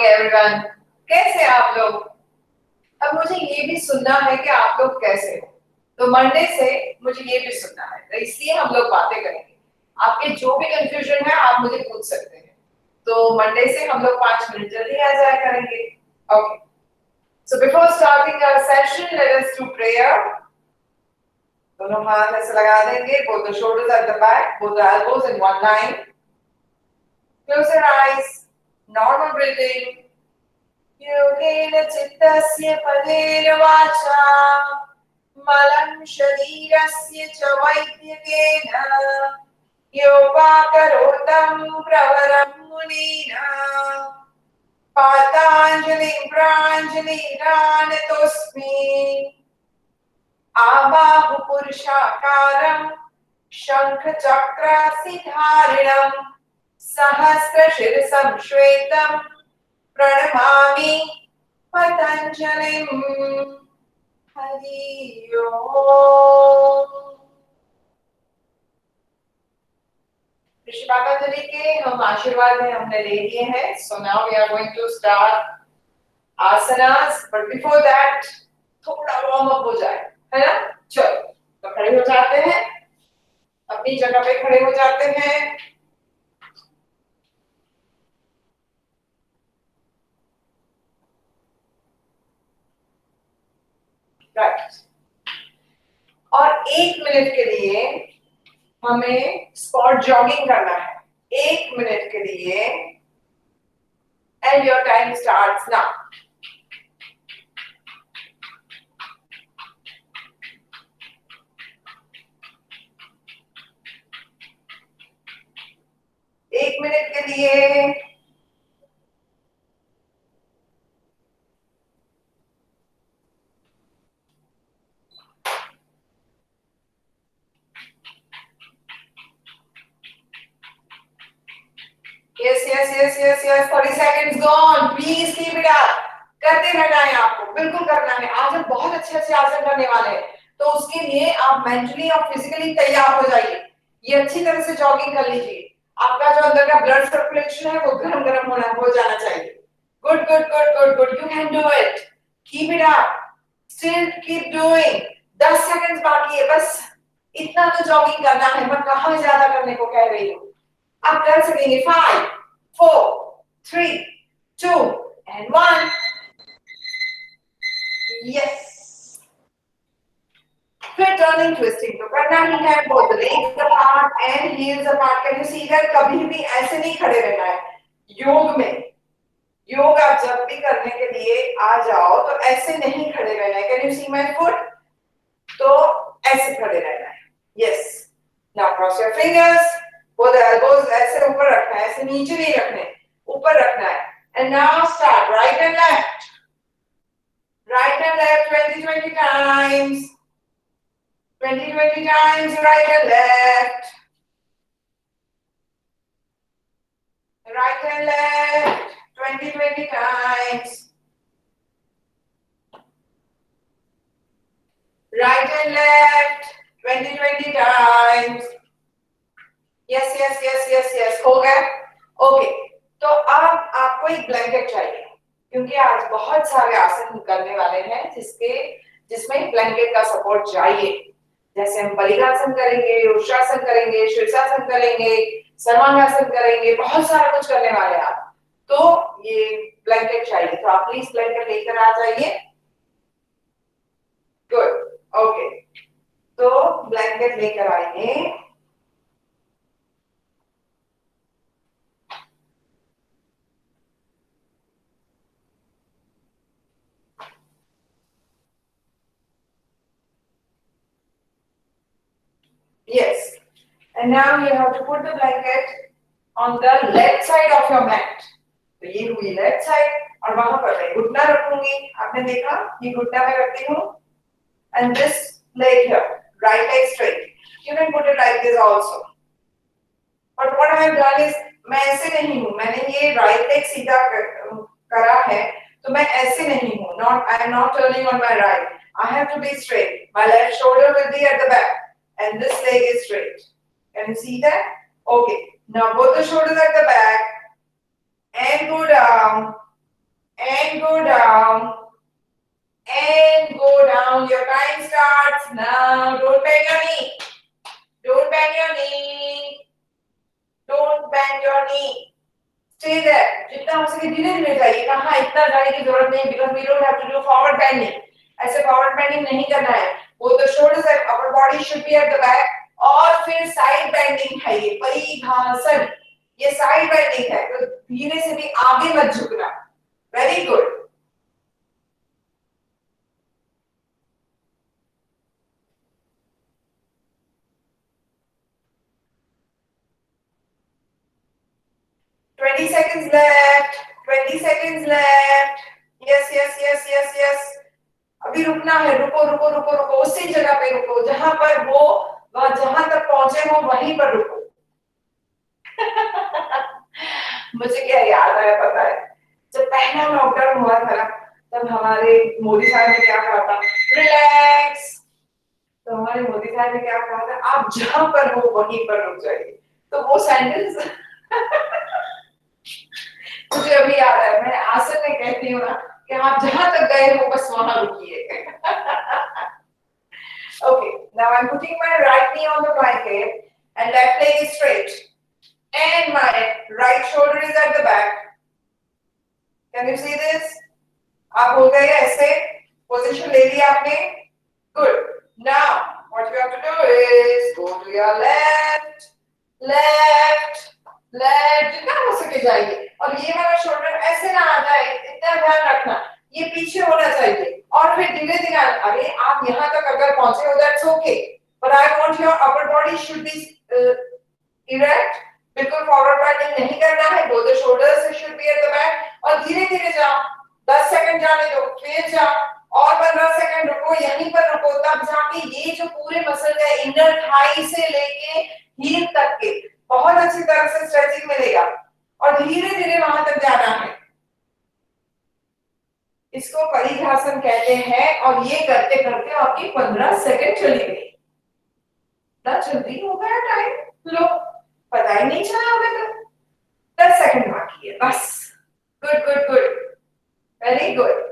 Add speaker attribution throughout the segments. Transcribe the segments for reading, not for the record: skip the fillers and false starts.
Speaker 1: Morning everyone. कैसे हैं आप लोग? अब मुझे ये भी सुनना है कि आप लोग कैसे हो। तो मंडे से मुझे ये भी सुनना है, तो इसलिए हम लोग बातें करेंगे। आपके जो भी कंफ्यूजन है आप मुझे पूछ सकते हैं। तो मंडे से हम लोग 5 मिनट जल्दी आ जाया करेंगे। Okay, so before starting our session let us do prayer. दोनों हाथ ऐसे लगा देंगे, both the shoulders at the back, both the elbows in one line. Close your eyes. Normal breathing. योगेन चित्तस्य पदेन वाचा मलं शरीरस्य च वैद्यकेन योगाकरोतं प्रवरं मुनीना पाताञ्जलिं प्राञ्जलिरानतोऽस्मि आबाहु पुरुषाकारं शङ्खचक्रसिधारिणं सहस्रशिरसं श्वेतं प्रणमामि पतंजलिं। हरि ओम। ऋषि पतंजलि के हम आशीर्वाद में हमने ले लिए हैं। So now we are going to start asanas, but before that थोड़ा वार्म अप हो जाए, है ना? चलो, तो खड़े हो जाते हैं, अपनी जगह पे खड़े हो जाते हैं। राइट, और 1 मिनट के लिए हमें स्पॉट जॉगिंग करना है। 1 मिनट के लिए, and your time starts now. एक मिनट के लिए yes, 40 seconds gone. Please keep it up. करते रहना है आपको, बिल्कुल करना है। आज हम बहुत अच्छे अच्छे आसन करने वाले हैं, तो उसके लिए आप मेंटली और फिजिकली तैयार हो जाइए। ये अच्छी तरह से जॉगिंग कर लीजिए। आपका जो अंदर का ब्लड सर्कुलेशन है वो गरम गरम हो जाना चाहिए। Good good good good good, you can do it. Keep it up, still keep doing. 10 seconds बाकी है, बस इतना तो जॉगिंग करना है। मैं कहाँ ज्यादा करने को कह रही हूँ, आप कर सकेंगे। 5 4 3 2 and 1. Yes. फिर टर्निंग ट्विस्टिंग तो करना ही है, both the legs apart and heels apart. Can you see that? कभी भी ऐसे नहीं खड़े रहना है। योग में, योग आप जब भी करने के लिए आ जाओ तो ऐसे नहीं खड़े रहना है। Can you see my foot? तो ऐसे खड़े रहना है। Yes. Now cross your fingers. Both the elbows ऐसे ऊपर रखना है, ऐसे नीचे नहीं रखने, ऊपर रखना है। And now start right and left. Right and left 20 times. 20 times right and left. Right and left 20 times. Right and left 20 times. Yes. हो गया? ओके, तो अब आपको एक ब्लैंकेट चाहिए, क्योंकि आज बहुत सारे आसन करने वाले हैं जिसमें ब्लैंकेट का सपोर्ट चाहिए। जैसे हम बलिकासन करेंगे, वृक्षासन करेंगे, शीर्षासन करेंगे, सर्वांगासन करेंगे, बहुत सारा कुछ करने वाले हैं आप। तो ये ब्लैंकेट चाहिए, तो आप प्लीज ब्लैंकेट लेकर आ जाइए। गुड, ओके, तो ब्लैंकेट लेकर आइए। Yes, and now you have to put the blanket on the left side of your mat. तो ये हुई लेफ्ट साइड, और वहां पर मैं घुटना रखूंगी। आपने देखा, ये घुटना मैं रखती हूँ, and this leg here, right leg straight. You can put it like this also. But what I have done is, मैं ऐसे नहीं हूँ, मैंने ये right leg सीधा करा है, तो मैं ऐसे नहीं हूँ। I am not turning on my right. I have to be straight. My left shoulder will be at the back, and this leg is straight. Can you see that? Okay. Now both the shoulders at the back and go down. and go down, and go down. Your time starts now. Don't bend your knee. Don't bend your knee. Don't bend your knee. Stay there. जितना हो सके धीरे धीरे जाइएगा. हाँ, इतना जाने की जरूरत नहीं, because we don't have to do forward bending. ऐसे forward bending नहीं करना है. Both the shoulders and upper body should be at the back. और फिर side bending है ये परिघासन. ये side bending है, तो धीरे से भी आगे मत झुकना. Very good. Seconds left. 20 seconds left. Yes, yes, yes, yes, yes. अभी रुकना है. रुको रुको रुको रुको. उसी जगह पे रुको जहां पर वो जहां तक पहुंचे हो वहीं पर रुको. मुझे क्या याद आया पता है, जब पहला लॉकडाउन हुआ था ना, तब हमारे मोदी साहब ने क्या कहा था, रिलैक्स. तो हमारे मोदी साहब ने क्या कहा था, आप जहां पर हो वहीं पर रुक जाइए. तो वो सेंटेंस मुझे अभी याद है. मैं आसन में कहती हूँ ना कि आप जहां तक गए हो बस वहां रुकिए. Okay, now I'm putting my right knee on the blanket and left leg is straight and my right shoulder is at the back. Can you see this? आप हो गए ऐसे, पोजीशन ले लिया आपने. Good. Now what you have to do is go to your left, left, left. जितना हो सके जाइए. और ये वाला शोल्डर ऐसे ना आ जाए, इतना ध्यान रखना. ये पीछे होना चाहिए. और फिर धीरे धीरे, अरे आप यहाँ तक अगर पहुंचे हो, that's okay. But I want your upper body should be erect. बिल्कुल फॉरवर्ड bending नहीं करना है. Both the shoulders should be at the back. और धीरे धीरे जाओ. 10 सेकंड जाने दो, फिर जाओ. और 15 सेकंड रुको, यहीं पर रुको. तब जाके ये जो पूरे मसल है, इनर थाई से लेके हील तक के बहुत अच्छी तरह से स्ट्रेचिंग मिलेगा. और धीरे धीरे वहां तक जाना है. इसको परिघासन कहते हैं. और ये करते करते आपकी 15 सेकंड चली गई. ना जल्दी हो गया टाइम. लो, पता ही नहीं चला अभी तक. 10 सेकंड बाकी है बस. Good good good. Very good.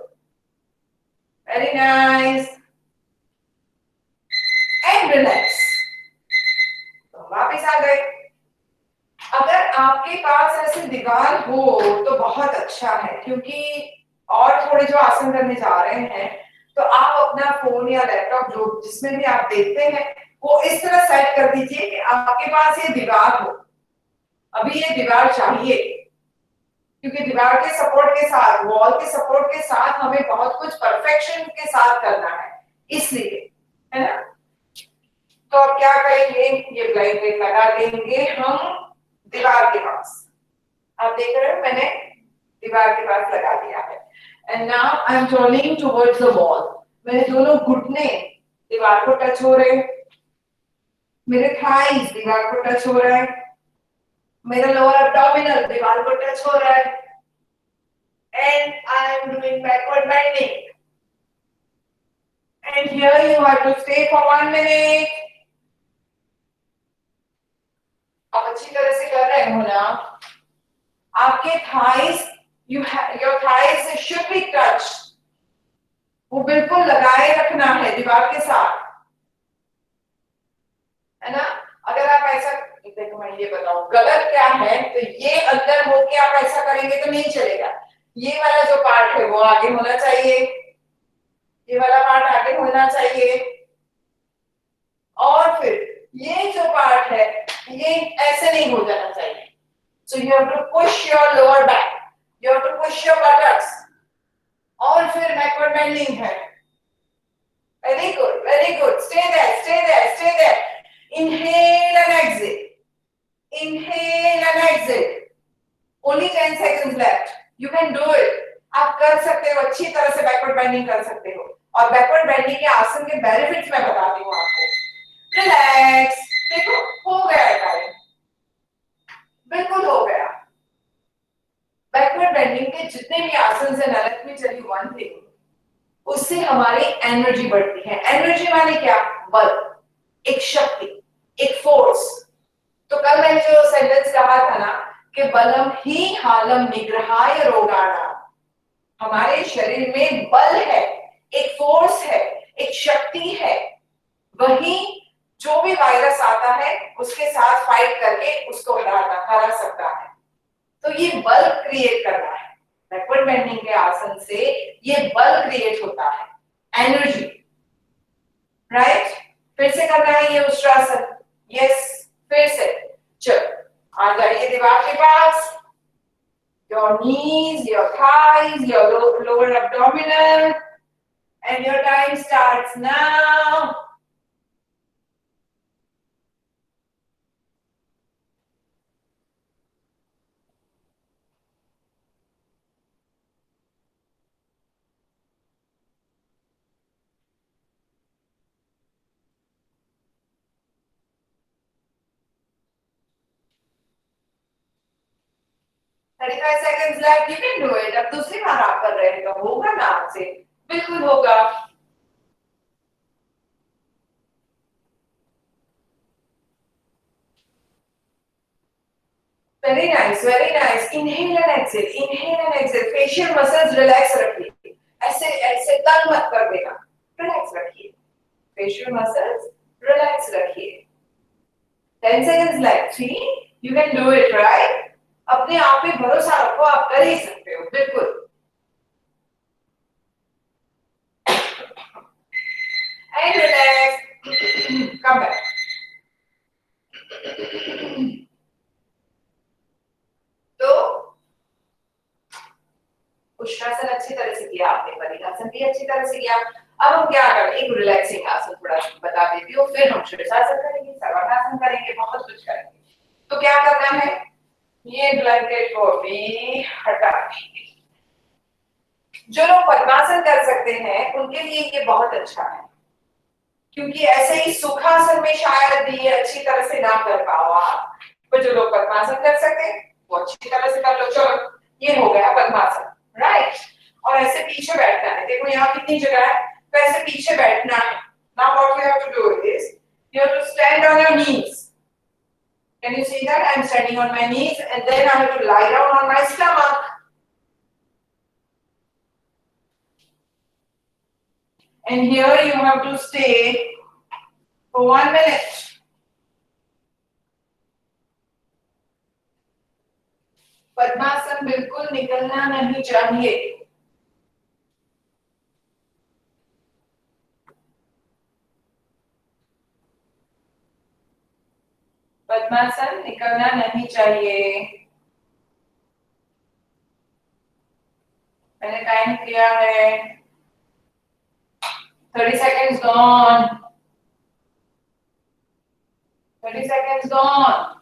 Speaker 1: Very nice. And relax. तो वापस आ गए. अगर आपके पास ऐसे दीवार हो तो बहुत अच्छा है, क्योंकि और थोड़े जो आसन करने जा रहे हैं, तो आप अपना फोन या लैपटॉप जो जिसमें भी आप देखते हैं वो इस तरह सेट कर दीजिए कि आपके पास ये दीवार हो. अभी ये दीवार चाहिए, क्योंकि दीवार के सपोर्ट के साथ, वॉल के सपोर्ट के साथ हमें बहुत कुछ परफेक्शन के साथ करना है, इसलिए, है ना. तो अब क्या करेंगे, ये ब्लैंकेट लगा देंगे हम दीवार के पास. आप देख रहे हो मैंने दीवार के पास लगा दिया है. And now I am turning towards the wall. मेरे दोनों घुटने दीवार को टच हो रहे हैं. मेरे थाइज दीवार को टच हो रहा है. मेरा लोअर एब्डोमिनल दीवार को टच हो रहा है. And I am doing backward bending. And here you have to stay for 1 minute. आप अच्छी तरह से कर रहे हो ना. आपके thighs, your thighs should be touched. वो बिल्कुल लगाए रखना है दीवार के साथ, है ना. अगर आप ऐसा, देखो मैं ये बताऊं गलत क्या है, तो ये अंदर होके आप ऐसा करेंगे तो नहीं चलेगा. ये वाला जो पार्ट है वो आगे होना चाहिए. ये वाला पार्ट आगे होना चाहिए. और फिर ये जो पार्ट है ये ऐसे नहीं हो जाना चाहिए. So you have to push your lower back. You have to push your buttocks. और फिर backward bending है. Very good, very good. Stay there, stay there, stay there. Inhale and exhale. Inhale and exhale. Only 10 seconds left. You can do it. आप कर सकते हो, अच्छी तरह से backward bending कर सकते हो. और backward bending के आसन के benefits मैं बताती हूँ आपको. Relax. देखो हो गया टाइम. बिल्कुल हो गया. बैकवर्ड बेंडिंग के जितने भी आसन है, let me tell you one thing, उससे हमारी एनर्जी बढ़ती है. एनर्जी माने क्या, बल, एक शक्ति, एक फोर्स. तो कल मैंने जो सेंटेंस कहा था ना कि बलम ही हालम निग्रहाय रोगाणाम, हमारे शरीर में बल है, एक फोर्स है, एक शक्ति है, वही जो भी वायरस आता है उसके साथ फाइट करके उसको हरा सकता है। तो ये बल क्रिएट करना है। बैकवर्ड बेंडिंग के आसन से ये बल क्रिएट होता है, एनर्जी, राइट। फिर से करना है ये उष्ट्रासन। यस, फिर से चलो आ जाइए दीवार के पास। Your knees, your thighs, your lower abdominal, and your time starts now. Thirty-five seconds left. You can do it. अब दूसरी बार आप कर रहे हैं तो होगा ना आपसे, बिल्कुल होगा। Very nice, very nice. Inhale and exhale. Inhale and exhale. Facial muscles relax रखिए। ऐसे ऐसे तंग मत कर देना। Relax रखिए। Facial muscles relax रखिए। 10 seconds left. See, you can do it, right? अपने आप पे भरोसा रखो, आप कर ही सकते हो, बिल्कुल। And relax. Come back. तो उष्ट्रासन अच्छी तरह से किया आपने, वज्रासन भी अच्छी तरह से किया। अब हम क्या करें, एक रिलैक्सिंग आसन थोड़ा बता देती हूँ, फिर हम शीर्षासन करेंगे, सर्वांगासन करेंगे, बहुत कुछ करेंगे। तो क्या करना है, ये ब्लैंकेट को भी हटा देंगे। जो लोग पद्मासन कर सकते हैं उनके लिए ये बहुत अच्छा है, क्योंकि ऐसे ही सुखासन में शायद ये अच्छी तरह से ना कर पाओ आप, पर जो लोग पद्मासन कर सकते हैं वो अच्छी तरह से कर लो। चलो ये हो गया पद्मासन, राइट। और ऐसे पीछे बैठना है, देखो यहाँ कितनी जगह है, तो ऐसे पीछे बैठना है। Now what you have to do is you have to stand on your knees. Can you see that? I am standing on my knees and then I have to lie down on my stomach and here you have to stay for 1 minute. पद्मासन बिल्कुल निकलना नहीं चाहिए। पद्मासन निकलना नहीं चाहिए। मैंने time किया है, 30 seconds gone, 30 seconds gone।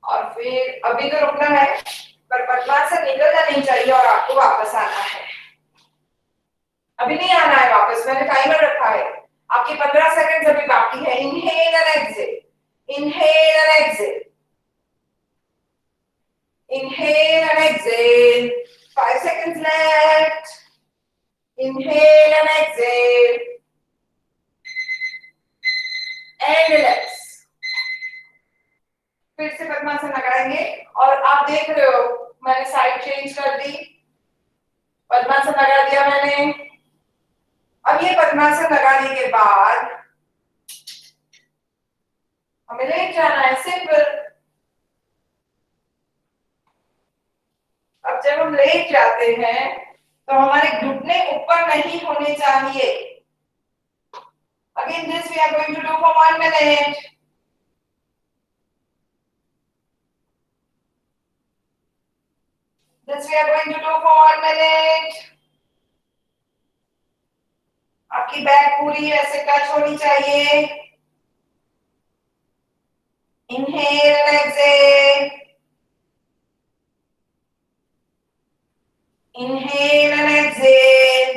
Speaker 1: और फिर अभी तो रुकना है, पर पद्मासन निकलना नहीं चाहिए और आपको वापस आना है। अभी नहीं आना है वापस, मैंने टाइमर रखा है। आपके 15 सेकंड्स अभी बाकी है। Inhale and exhale, inhale and exhale, inhale and exhale, 5 seconds left, inhale and exhale and relax। फिर से पद्मासन लगाएंगे और आप देख रहे हो मैंने साइड चेंज कर दी, पद्मासन लगा दिया मैंने। अब ये पद्मासन लगाने के बाद हमें लेट जाना है, सिंपल। अब जब हम लेट जाते हैं तो हमारे घुटने ऊपर नहीं होने चाहिए। Again this we are going to do for 1 minute। This we are going to do for 1 minute। आपकी बैक पूरी ऐसे टच होनी चाहिए। Inhale and exhale, inhale and exhale,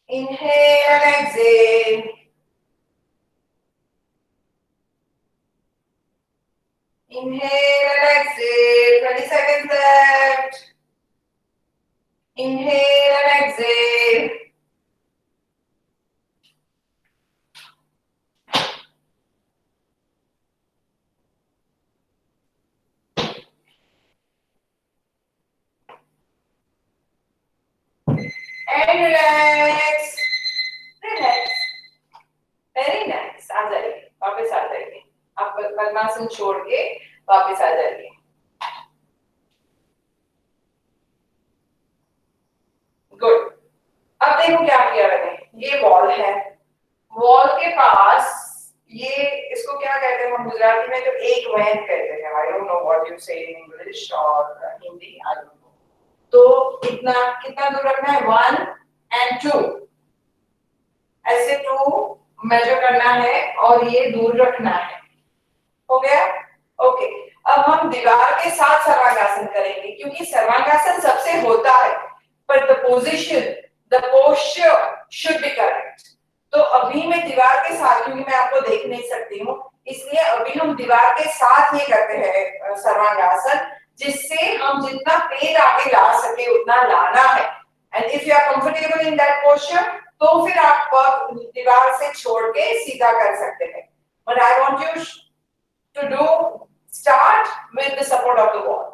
Speaker 1: inhale and exhale, inhale and exhale, 20 seconds left, inhale and exhale, and relax, relax, very nice. आ जाइए, वापस आ जाइए, आप पद्मासन छोड़ के वापस आ जाइए। गुड। अब देखो क्या किया मैंने, ये वॉल है, वॉल के पास ये, इसको क्या कहते हैं हम गुजराती में, तो एक वैन कहते हैं। I don't know what you से इन इंग्लिश और हिंदी, आई डोंट नो। तो कितना कितना दूर रखना है, 1 and 2, ऐसे 2 मेजर करना है और ये दूर रखना है। हो गया? ओके। अब हम दीवार के साथ सर्वांगासन करेंगे, क्योंकि सर्वांगासन सबसे होता है, पर the position, the posture should be correct. तो अभी मैं दीवार के साथ, क्योंकि मैं आपको देख नहीं सकती हूँ, इसलिए अभी हम दीवार के साथ ये करते हैं सर्वांगासन, जिससे हम जितना पेट आगे ला सके उतना लाना है। And if you are comfortable in that posture, तो फिर आप दीवार से छोड़ के सीधा कर सकते हैं। But I want you to do start with the support of the wall.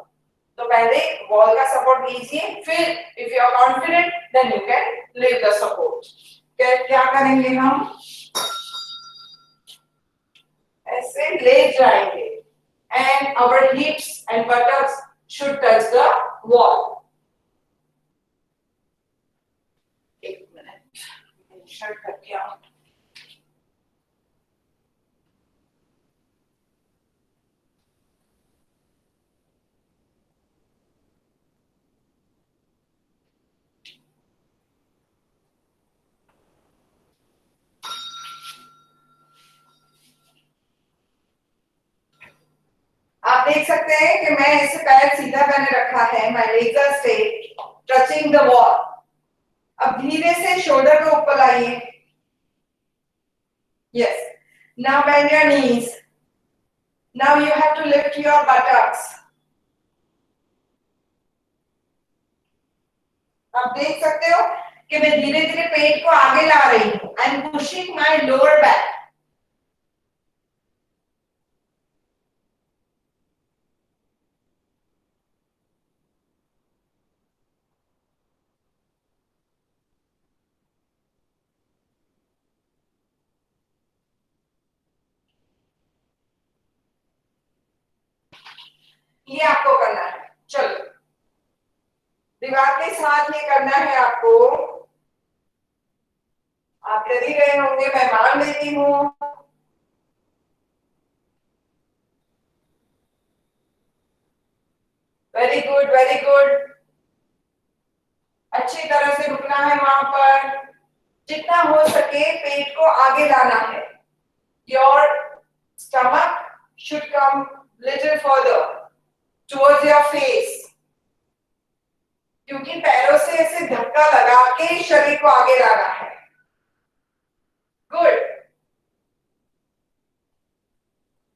Speaker 1: तो पहले वॉल का सपोर्ट लीजिए, फिर if you are confident then you can leave the support. क्या करेंगे हम, ऐसे ले जाएंगे and our hips and buttocks should touch the wall. एक मिनट, शर्ट करके आऊं। आप देख सकते हैं कि मैं ऐसे पैर सीधा मैंने रखा है, my legs are straight, touching the wall. अब धीरे से शोल्डर को ऊपर लाइए। Yes. Now bend your knees. Now you have to lift your buttocks. आप देख सकते हो कि मैं धीरे धीरे पेट को आगे ला रही हूँ। I am pushing my lower back. ये आपको करना है। चलो, दीवार के साथ ये करना है आपको। आप कर ही रहे होंगे, मैं मान लेती हूँ। Very good, very good. अच्छी तरह से रुकना है वहां पर, जितना हो सके पेट को आगे लाना है। Your stomach should come little further towards your face, क्योंकि पैरों से ऐसे धक्का लगा के शरीर को आगे लाना है। गुड।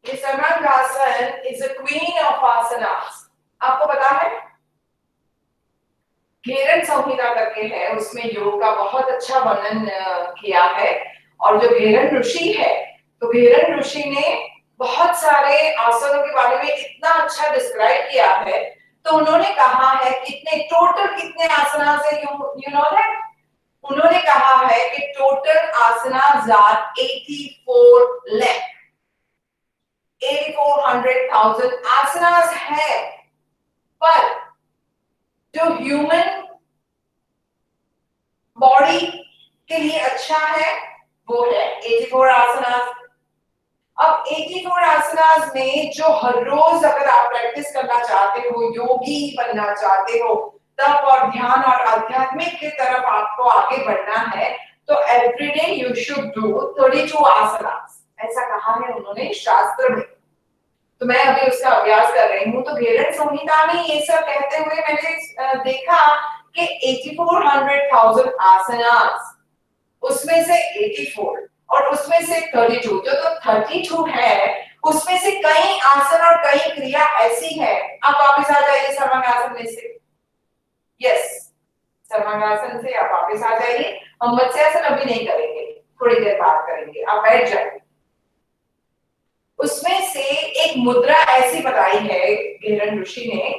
Speaker 1: ये Sarvangasana is a queen of asanas. आपको पता है, घेरन संहिता करके है, उसमें योग का बहुत अच्छा वर्णन किया है। और जो घेरन ऋषि है, तो घेरन ऋषि ने बहुत सारे आसनों के बारे में इतना अच्छा डिस्क्राइब किया है। तो उन्होंने कहा है कितने टोटल कितने आसना से, यू नो दैट, उन्होंने कहा है कि टोटल आसनास आर 84 lakh, 8400,000 आसनास है। पर जो ह्यूमन बॉडी के लिए अच्छा है वो है 84 आसनास। अब 84 आसनास में जो हर रोज अगर आप प्रैक्टिस करना चाहते हो, योगी बनना चाहते हो, तप और ध्यान और आध्यात्मिक की तरफ आपको आगे बढ़ना है, तो एवरीडे यू शुड डू 32 आसनास, ऐसा कहा है उन्होंने शास्त्र में। तो मैं अभी उसका अभ्यास कर रही हूँ। तो घेरन संहिता में ये सब कहते हुए मैंने देखा कि 8400,000 आसनास, उसमें से 84 और उसमें से 32, जो तो 32 है, उसमें से कई आसन और कई क्रिया ऐसी है। आप वापस आ जाइए सर्वांगासन में से। यस, सर्वांगासन से आप वापस आ जाइए। हम मत्स्यासन अभी नहीं करेंगे, थोड़ी देर बाद करेंगे। आप बैठ जाइए। उसमें से एक मुद्रा ऐसी बताई है घेरन ऋषि ने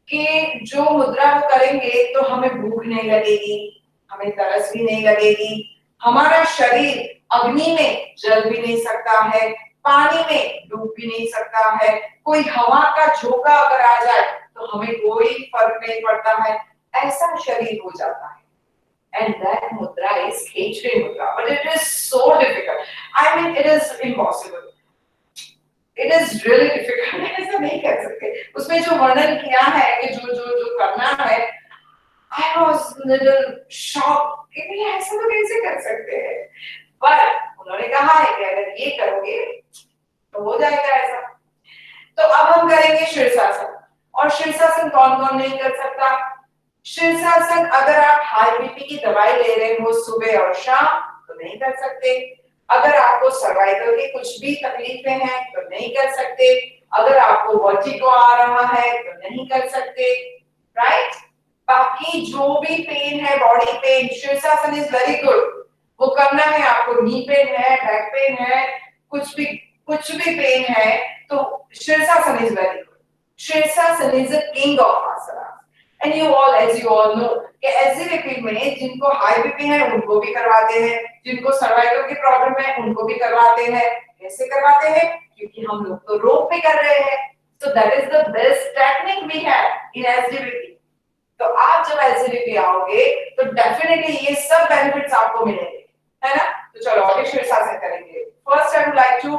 Speaker 1: कि जो मुद्रा वो करेंगे तो हमें भूख नहीं लगेगी, हमें तरस भी नहीं लगेगी, हमारा शरीर अग्नि में जल भी नहीं सकता है, पानी में डूब भी नहीं सकता है, कोई हवा का झोंका अगर आ जाए तो हमें कोई फर्क नहीं पड़ता है, ऐसा शरीर हो जाता है। And that mudra is Khechri mudra, but it is so difficult. I mean, it is impossible. It is really difficult. ऐसा नहीं कर सकते। उसमें जो वर्णन किया है कि जो जो जो करना है, I was little shocked कि नहीं ऐसा तो कैसे कर सकते हैं? पर उन्होंने कहा है कि अगर ये करोगे तो हो जाएगा ऐसा। तो अब हम करेंगे शीर्षासन, और शीर्षासन कौन कौन नहीं कर सकता? शीर्षासन अगर आप हाई बीपी की दवाई ले रहे हो सुबह और शाम तो नहीं कर सकते, अगर आपको सर्वाइकल की कुछ भी तकलीफें हैं तो नहीं कर सकते, अगर आपको वर्टिगो आ रहा है तो नहीं कर सकते, राइट? बाकी जो भी पेन है, body pain, shirshasana is very good, वो करना है आपको। नी पेन है, बैक पेन है, कुछ भी पेन है तो shirshasana is very good. Shirshasana is the king of asana. And you all as you all know कि एसजीपीटी में जिनको हाई बीपी है उनको भी करवाते हैं, जिनको सर्वाइकल की प्रॉब्लम है उनको भी करवाते हैं। कैसे करवाते हैं? क्योंकि हम लोग तो रोग पे कर रहे हैं, so that is the best technique we have in SGPT. तो आप जब एसजीपीटी आओगे तो डेफिनेटली ये सब बेनिफिट्स आपको मिलेंगे, है ना? तो चलो आगे शीर्षासन करेंगे। First I would like to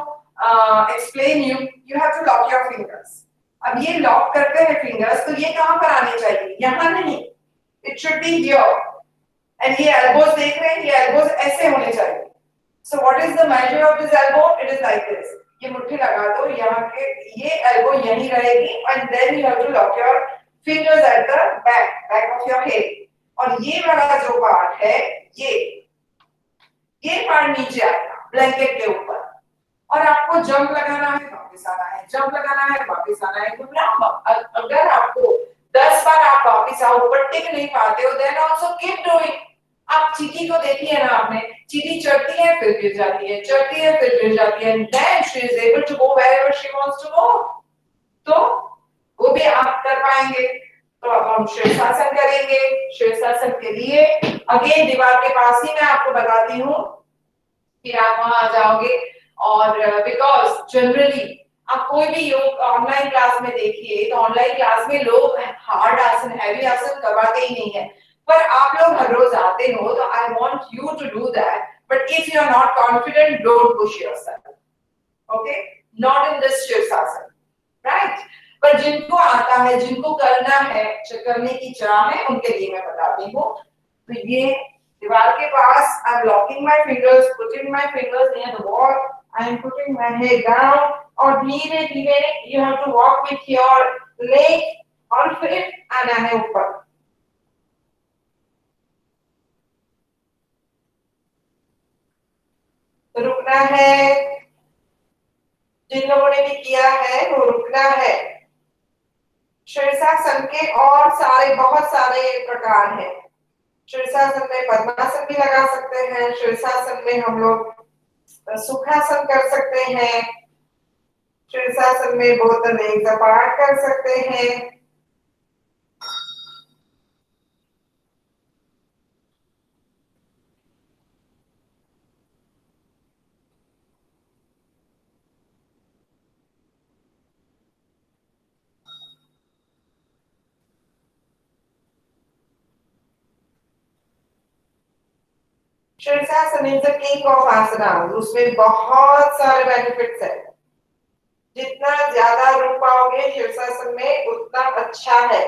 Speaker 1: explain you have to lock your fingers. अब ये लॉक करते हैं फिंगर्स तो ये कहां पर आने चाहिए? यहां नहीं, it should be here. And ये एल्बोस देख रहे हैं, ये एल्बोस ऐसे होने चाहिए। So what is the measure of this elbow? It is like this. ये मुट्ठी लगा दो, यहाँ के ये एल्बो यहीं रहेगी, and then you have to lock your fingers at the back of your head. और ये वाला जो पार्ट है, ये पार्ट नीचे आएगा ब्लैंकेट के ऊपर, और आपको जंप लगाना है, वापस आना है, जंप लगाना है, वापस आना है। अगर आपको 10 बार आप वापस आओ ऊपर टिक नहीं पाते हो, देन आल्सो कीप डूइंग। आप चींटी को देखिए ना आपने, चींटी चढ़ती है फिर गिर जाती है, चढ़ती है फिर गिर जाती है, then she is able to go wherever she wants to go. तो वो भी आप कर पाएंगे। तो अब हम शीर्षासन करेंगे। शीर्षासन के लिए अगेन दीवार के पास ही मैं आपको बताती हूँ, फिर आप वहां आ जाओगे। और बिकॉज जनरली आप कोई भी योग ऑनलाइन क्लास में देखिए तो ऑनलाइन क्लास में लोग हार्ड आसन, हैवी आसन करवाते ही नहीं है, पर आप लोग हर रोज आते हो तो I want you to do that. But if you are not confident, don't push yourself, okay? Not in this shirshasana, right? पर जिनको आता है, जिनको करना है, करने की चाह है, उनके लिए मैं बताती हूँ। तो ये दीवार के पास I am locking my fingers, putting my fingers near the wall, I am putting my head down, और धीरे धीरे you have to walk with your leg, और फिर आना है ऊपर। तो रुकना है, जिन लोगों ने भी किया है वो रुकना है। शीर्षासन के और बहुत सारे प्रकार हैं। शीर्षासन में पद्मासन भी लगा सकते हैं, शीर्षासन में हम लोग सुखासन कर सकते हैं, शीर्षासन में बोतल एक पाठ कर सकते हैं। शीर्षासन इज द किंग ऑफ आसना, उसमें बहुत सारे बेनिफिट्स है। जितना ज्यादा रुक पाओगे शीर्षासन में उतना अच्छा है।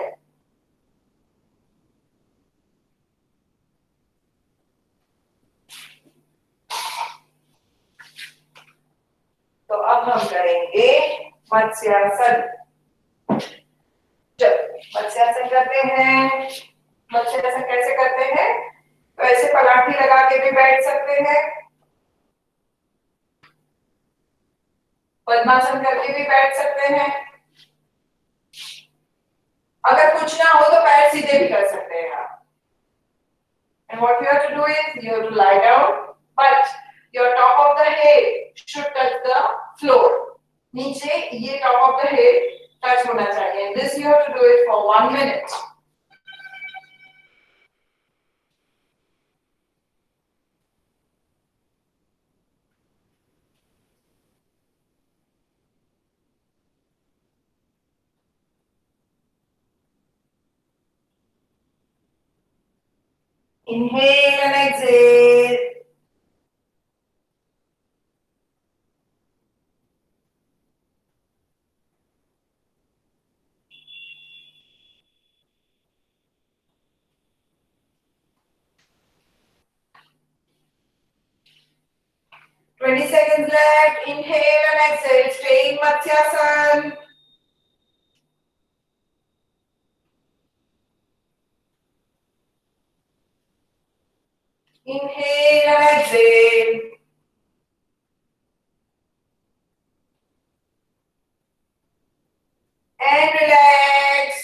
Speaker 1: तो अब हम करेंगे मत्स्यासन। मत्स्यासन करते हैं। मत्स्यासन कैसे करते हैं? तो ऐसे पलाठी लगा के भी बैठ सकते हैं, पद्मासन करके भी बैठ सकते हैं, अगर कुछ ना हो तो पैर सीधे भी कर सकते हैं आप। And what you have to do is you have to lie down, but your top of the head should touch the floor. नीचे ये top of the head touch होना चाहिए. This you have to do it for 1 minute. Inhale and exhale. Twenty seconds left. Inhale and exhale. Stay in Matsyasana. Inhale and exhale. And relax.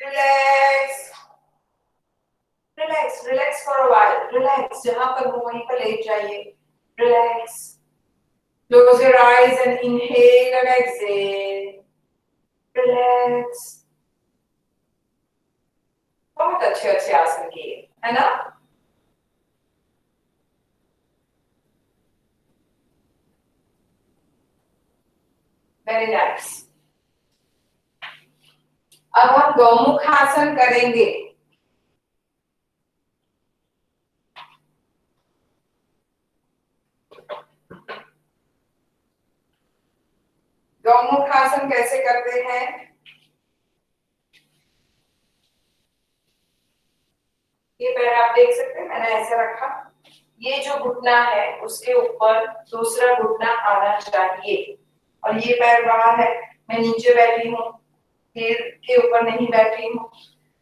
Speaker 1: Relax. Relax. Relax for a while. Relax. जहां पर हो वहीं पर late जाइए. Relax. Close your eyes and inhale and exhale. Relax. बहुत अच्छे अच्छे आसन किए, है ना? Very nice. अब हम गौमुख आसन करेंगे. गौमुख आसन कैसे करते हैं? ये पैर आप देख सकते हैं, मैंने ऐसे रखा. ये जो घुटना है उसके ऊपर दूसरा घुटना आना चाहिए और ये पैर बाहर है. मैं नीचे बैठी हूँ, पैर के ऊपर नहीं बैठी हूँ.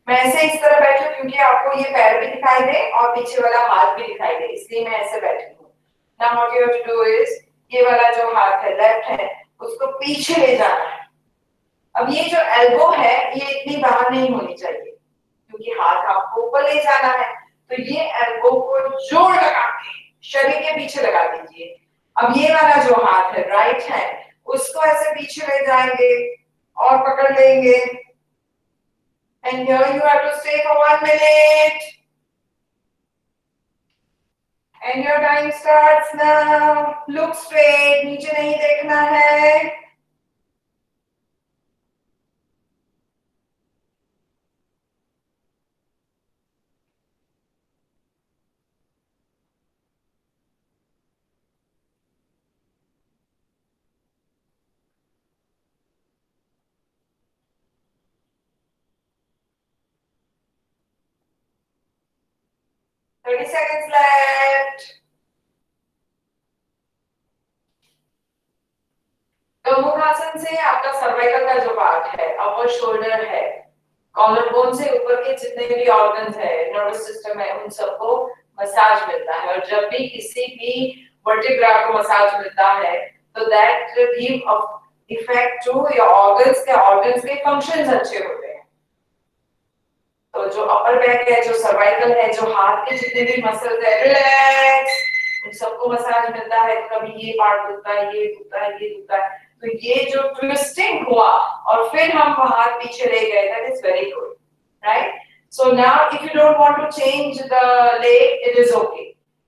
Speaker 1: मैं ऐसे इस तरह बैठी हूँ क्योंकि आपको ये पैर भी दिखाई दे और पीछे वाला हाथ भी दिखाई दे, इसलिए मैं ऐसे बैठी हूँ. Now what you have to do is ये वाला जो हाथ है लेफ्ट है उसको पीछे ले जाना है. अब ये जो एल्बो है ये इतनी बाहर नहीं होनी चाहिए क्योंकि हाथ आपको ऊपर ले जाना है. तो ये एल्बो को जोड़ लगा के शरीर के पीछे लगा दीजिए. अब ये वाला जो हाथ है राइट हैंड उसको ऐसे पीछे ले जाएंगे और पकड़ लेंगे. And here you have to stay for 1 minute. And your time starts now. Look straight, नीचे नहीं देखना है. Thirty seconds left. गौमुख आसन से आपका सर्वाइकल का जो पार्ट है, अपर शोल्डर है, कॉलर बोन से ऊपर के जितने भी ऑर्गन्स है, नर्वस सिस्टम है, उन सबको मसाज मिलता है. और जब भी किसी भी वर्टिब्रा को मसाज मिलता है तो that give a effect to your organs के फंक्शंस अच्छे होते हैं. तो जो अपर बैक है, जो सर्वाइकल है, जो हाथ के जितने भी मसल्स है, रिलैक्स, उन सबको मसाज मिलता है. कभी ये पार्ट दुखता है, ये दुखता है, ये दुखता है, तो ये जो ट्विस्टिंग हुआ और फिर हम हाथ पीछे ले गए, that is very good, right? So now if you don't want to change the leg, it is okay.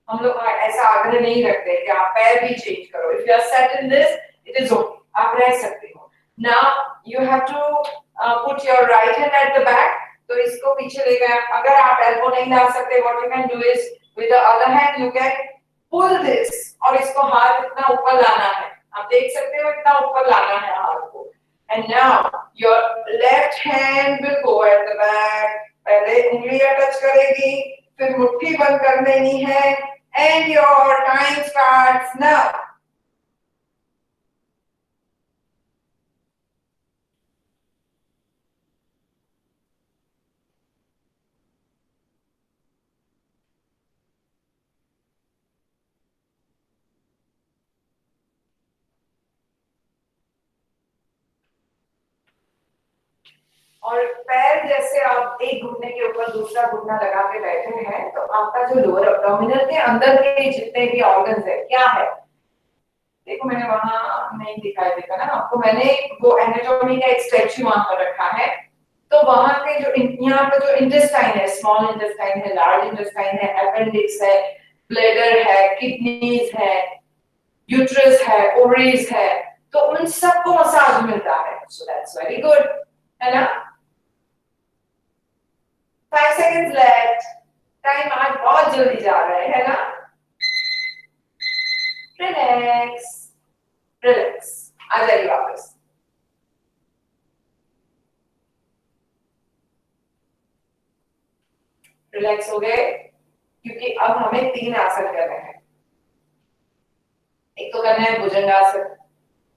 Speaker 1: हम लोग ऐसा आग्रह नहीं रखते कि आप पैर भी चेंज करो. If you are set in this, it is okay, आप रह सकते हो. Now you have to put your right hand at the back. तो इसको पीछे ले गए. अगर आप एल्बो नहीं ला सकते, what you can do is with the other hand you can pull this और इसको हाथ इतना ऊपर लाना है. आप देख सकते हो इतना ऊपर लाना है हाथ को. And now your left hand will go at the back. पहले उंगलियां टच करेगी, फिर मुट्ठी बंद कर लेनी है. And your time starts now. और पैर जैसे आप एक घुटने के ऊपर दूसरा घुटना लगा के बैठे हैं तो आपका जो लोअर एब्डोमिनल के अंदर के जितने भी ऑर्गन्स है क्या है, देखो मैंने वहां नहीं दिखाई देता ना आपको. मैंने वो एनाटॉमी का एक स्ट्रेच वहां पर रखा है. तो वहां के जो यहाँ पर जो इंटेस्टाइन है, स्मॉल इंटेस्टाइन है, लार्ज इंटेस्टाइन है, अपेंडिक्स है, ब्लैडर है, किडनीज है, यूट्रस है, ओवरीज है, तो उन सबको मसाज मिलता है. सो दैट्स वेरी गुड, है ना? seconds left. टाइम आज बहुत जल्दी जा रहा है ना? रिलैक्स रिलैक्स, आ जाइए वापस। रिलैक्स हो गए? क्योंकि अब हमें 3 आसन करने हैं। एक तो करना है भुजंगासन।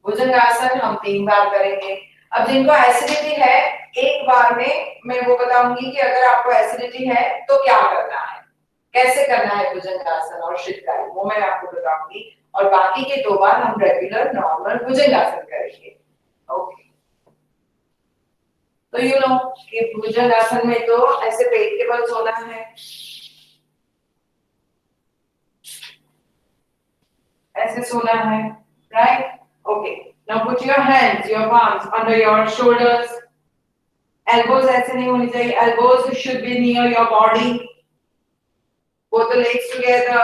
Speaker 1: भुजंगासन हम 3 बार करेंगे। अब जिनको एसिडिटी है, एक बार में मैं वो बताऊंगी कि अगर आपको एसिडिटी है तो क्या करना है, कैसे करना है भुजंगासन और शीतकारी, वो मैं आपको बताऊंगी। और बाकी के 2 बार हम रेगुलर नॉर्मल भुजंगासन करेंगे। ओके, तो यू नो कि भुजंगासन में तो ऐसे पेट के बल सोना है, ऐसे सोना है, right? Okay, now put your hands, your palms under your shoulders. Elbows ऐसे नहीं होनी चाहिए, elbows should be near your body, both the legs together।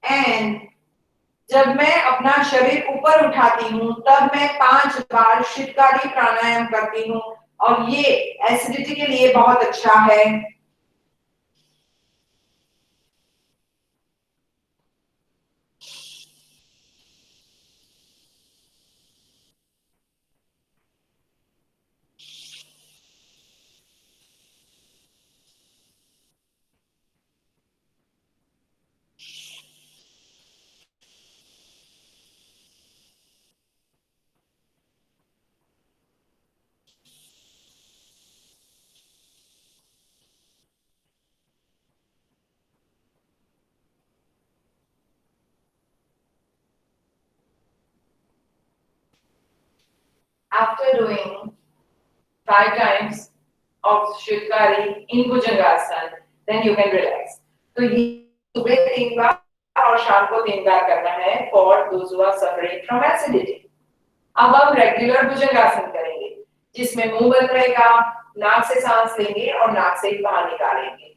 Speaker 1: And जब मैं अपना शरीर ऊपर उठाती हूँ तब मैं 5 बार शीतकारी प्राणायाम करती हूँ, और ये एसिडिटी के लिए बहुत अच्छा है। After doing 5 times of Shitkari in Bhujangasana, then you can relax. तो ये सुबह 3 बार और शाम को 3 बार करना है for those who are suffering from acidity। अब हम रेगुलर भुजंगासन करेंगे, जिसमें मुंह बंद रहेगा, नाक से सांस लेंगे और नाक से ही बाहर निकालेंगे।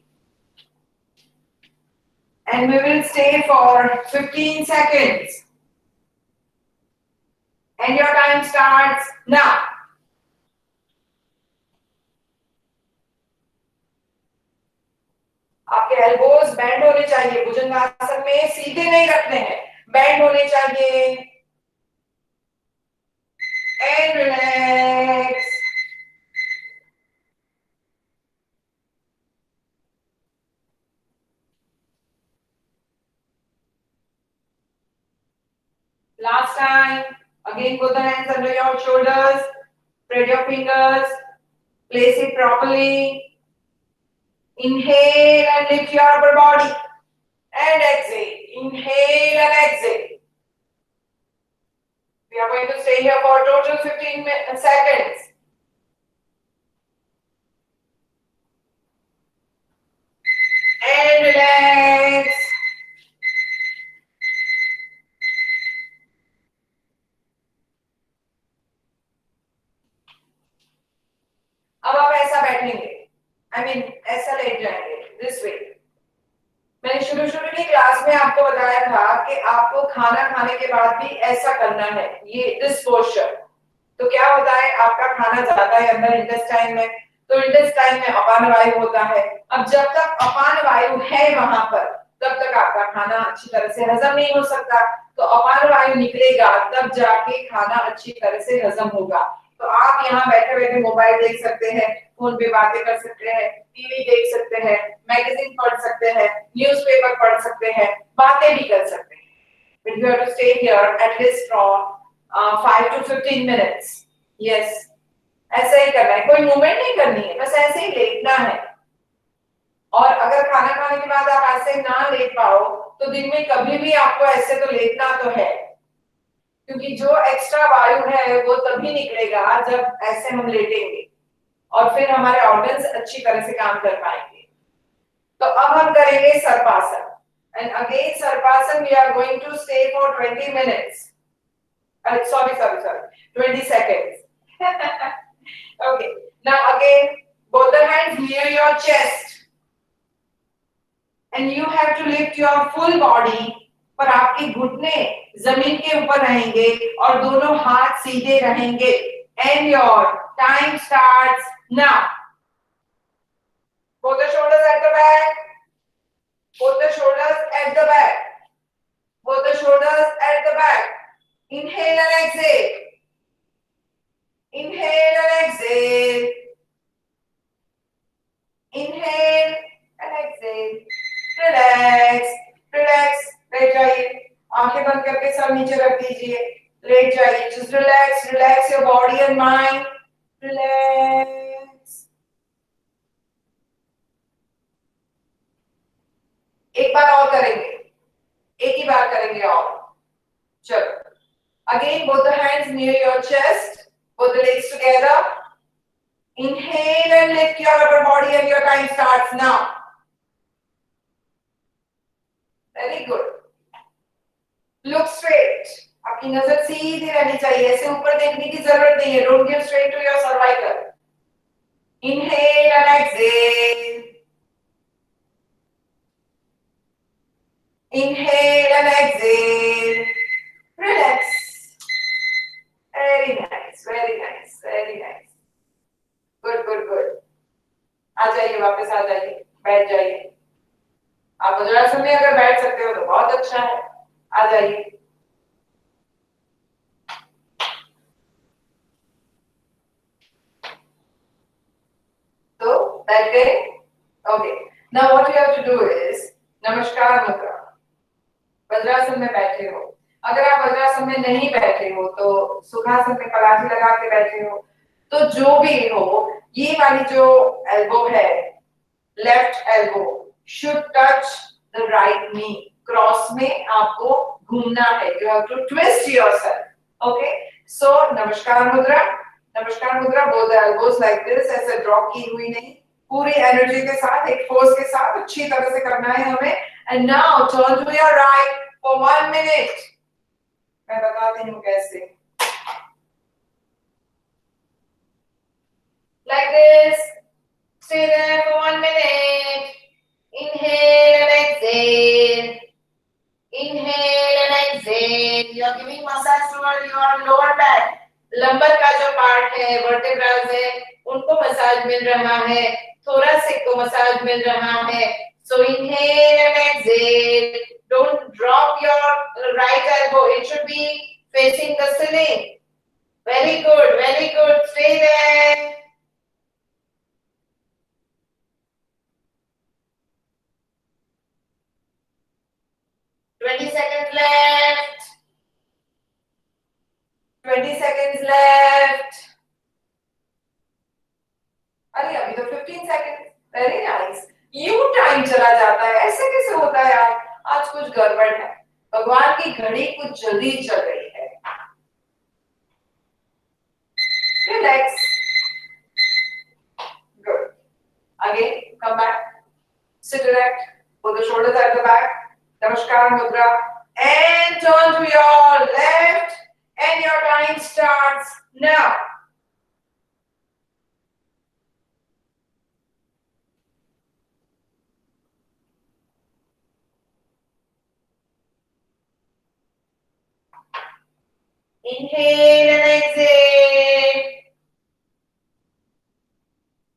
Speaker 1: And we will stay for 15 seconds. And your time starts now. आपके एल्बोज बेंड होने चाहिए, भुजंगासन में सीधे नहीं रखने हैं, बेंड होने चाहिए। And relax. Last time, again put the hands under your shoulders, spread your fingers, place it properly. Inhale and lift your upper body, and exhale. Inhale and exhale. We are going to stay here for total 15 seconds. And relax. अब आप ऐसा बैठेंगे, I mean ऐसा late जाएंगे, this way। मैंने शुरू की class में आपको बताया था कि आपको खाना खाने के बाद भी ऐसा करना है, ये दिस पोस्चर। तो क्या होता है, आपका खाना जाता है अंदर इंटेस्टाइन में, तो इंटेस्टाइन में अपान वायु होता है। अब जब तक अपान वायु है वहां पर, तब तक आपका खाना अच्छी तरह से हजम नहीं हो सकता। तो अपान वायु निकलेगा तब जाके खाना अच्छी तरह से हजम होगा। तो आप यहाँ बैठे बैठे मोबाइल देख सकते हैं, फोन पे बातें कर सकते हैं, टीवी देख सकते हैं, मैगजीन पढ़ सकते हैं, न्यूज़पेपर पढ़ सकते हैं, बातें भी कर सकते हैं। But you have to stay here at least for 5 to 15 minutes. Yes, ऐसा ही करना है, कोई मूवमेंट नहीं करनी है, बस ऐसे ही लेटना है। और अगर खाना खाने के बाद आप ऐसे ना लेट पाओ तो दिन में कभी भी आपको ऐसे तो लेटना तो है, क्योंकि जो एक्स्ट्रा वायु है वो तभी निकलेगा जब ऐसे हम लेटेंगे, और फिर हमारे ऑर्गन्स अच्छी तरह से काम कर पाएंगे। तो अब हम करेंगे सर्पासन, and again सर्पासन we are going to stay for 20 minutes. Sorry, 20 seconds. Okay, now again both the hands near your chest, and you have to lift your full body, पर आपके घुटने जमीन के ऊपर रहेंगे और दोनों हाथ सीधे रहेंगे। And your time starts now. Inhale and exhale. Relax, relax. लेट जाइए. आंखें बंद करके सर नीचे रख दीजिए. लेट जाइए. Just relax, relax your body and mind. Relax. एक बार और करेंगे. एक ही बार करेंगे और. चलो. Again, both the hands near your chest. Both the legs together. Inhale and lift your upper body and your time starts now. Very good. Look straight. आपकी नजर सीधी रहनी चाहिए. ऐसे ऊपर देखने की जरूरत नहीं है. Don't give straight to your cervical. Inhale and exhale. Inhale and exhale. Relax. Very nice. Very nice. Very nice. Good, good, good. आ जाइए, वापस आ जाइए. बैठ जाइए. आप वज्रासन में अगर बैठ सकते हो तो बहुत अच्छा है. आ जाइए. तो बैठ गए. Okay. Now what you have to do is नमस्कार मुद्रा. वज्रासन में बैठे हो. अगर आप वज्रासन में नहीं बैठे हो तो सुखासन में कलाजी लगा के बैठे हो. तो जो भी हो, ये वाली जो एल्बो है, left elbow should touch the right knee. Cross में आपको घूमना है. You have to twist yourself. Okay. So नमस्कार मुद्रा. नमस्कार मुद्रा. Both the elbows like this. ऐसे ड्रॉप की हुई नहीं. पूरी एनर्जी के साथ, एक फोर्स के साथ अच्छी तरह से करना है हमें. And now turn to your right for 1 minute. मैं बताती हूँ कैसे. Like this. Stay there for 1 minute. Inhale and exhale. Inhale and exhale. You are giving massage toward your lower back. Lumbar का जो पार्ट है, वर्टेब्रास है, उनको massage मिल रहा है. thoracic को मसाज मिल रहा है. So inhale and exhale. Don't drop your right elbow. It should be facing the ceiling. Very good, very good. Stay there. Seconds left. 20 seconds left. अरे अभी तो 15 seconds. Very nice. यूं time चला जाता है. ऐसे कैसे होता है यार? आज कुछ गड़बड़ है. भगवान की घड़ी कुछ जल्दी चल रही है. Relax. Good. Again, come back. Sit erect. Put the shoulders at the back. Namaskar mudra. And turn to your left. And your time starts now. Inhale and exhale.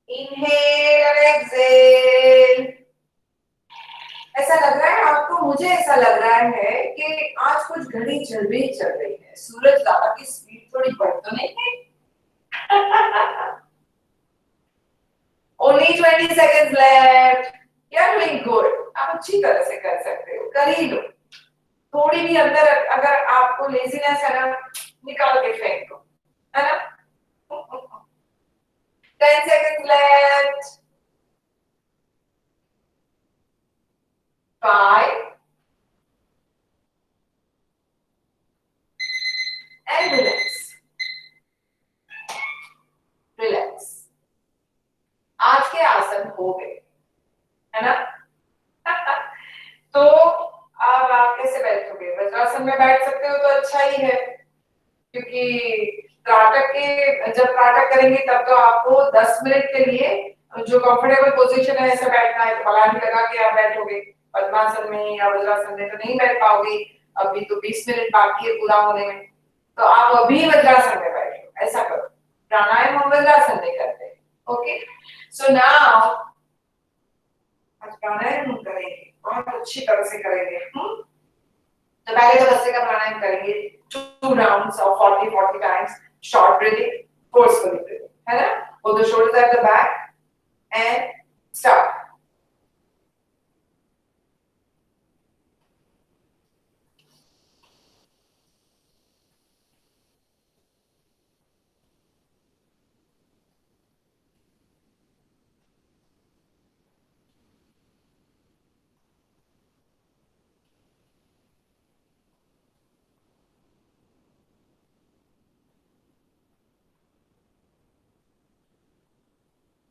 Speaker 1: Inhale and exhale. ऐसा लग रहा है आपको, मुझे ऐसा लग रहा है कि आज कुछ घड़ी जल्दी चल रही है. सूरज दादा की स्पीड थोड़ी बढ़ तो नहीं है? Only 20 seconds left. You are doing good. आप अच्छी तरह से कर सकते हो. कर ही लो. थोड़ी भी अंदर अगर आपको लेजीनेस है ना, निकाल के फेंक दो, है ना. 10 seconds left. 5 and relax. Relax. आज के आसन हो गए, है ना. तो अब आप कैसे बैठोगे? वज्रासन में बैठ सकते हो तो अच्छा ही है, क्योंकि त्राटक के जब त्राटक करेंगे तब तो आपको 10 मिनट के लिए जो कंफर्टेबल पोजीशन है ऐसे बैठना है. तो पलांटी लगा के आप बैठोगे. पद्मासन में या वज्रासन में तो नहीं बैठ पाओगे. अभी तो 20 मिनट बाकी है पूरा होने में. तो आप अभी वज्रासन में बैठो. ऐसा करो. प्राणायाम हम वज्रासन में करते हैं. ओके. सो नाउ आज प्राणायाम हम करेंगे. बहुत अच्छी तरह से करेंगे. तो पहले तो बस्ते का प्राणायाम करेंगे. 2 rounds of 40 times. Short breathing, forceful breathing, है ना. Hold the shoulders at the back and start.